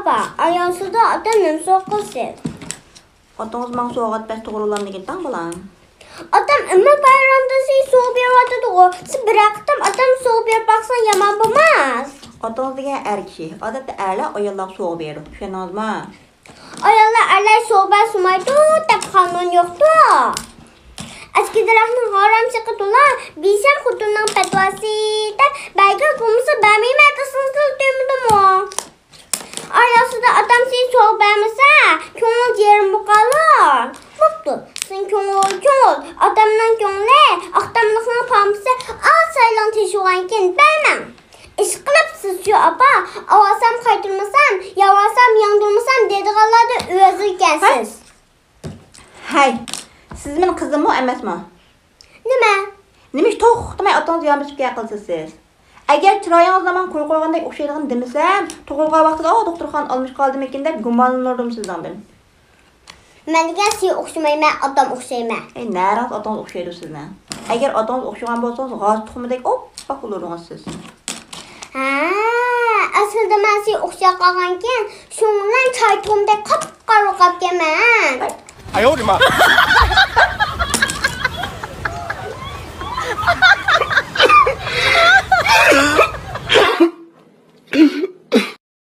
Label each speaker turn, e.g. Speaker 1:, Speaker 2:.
Speaker 1: Apa, ayağınızda atanın soğukası.
Speaker 2: Atanız bana soğuğat bəs doğrularını gittin bulan.
Speaker 1: Atam ama bayramda soğuk bir vardı doğru. Siz bıraktım atam soğuk bir baksan yaman bulmaz.
Speaker 2: Atanız degen er kişi. Adatda erler ayollar soğuk verir. Şenaz mı?
Speaker 1: Ayollar erler soğuk ben sumaydı. Tep kanun yoktu. Eski tarafının haram sıkıntıla bilsem kutunun petvası da belki kumsa benim ertesiniz dümdüm o. Ayasıda adam sizi soğuk beğenmese könül yerim bu kalır. Mutlu. Sen könül. Adamdan könüle aktamlıkına pamsı al sayılan teşuğanken beğenmem. İş kılıp sızıyor apa. Avasam kaytırmasam, yavasam yandırmasam dediğalarda özürkensiz.
Speaker 2: Hey. Siz benim kızım mı emez mi?
Speaker 1: Nime?
Speaker 2: Nimiş to'xtamay atanız yamışıp gel qilsiz siz. Agar chiroyingiz zaman qo'y qo'ygandek o'xshaydigini demasam, tug'ilgan vaqtida doktorxon olmuş qoldim ekan deb gumonlanardim sizdan ben.
Speaker 1: Men degan siz o'xshamayman, odam o'xshayman.
Speaker 2: Naraz atanız o'xshaydi sizdan. Agar atanız o'xshagan bo'lsangiz, g'oz tuxumidek oppoq bo'lardingiz siz.
Speaker 1: Ha, aslida men siz o'xshab qolganken, shuning bilan choy tuxumdek qop-qora qolib kelman.
Speaker 3: Ay, o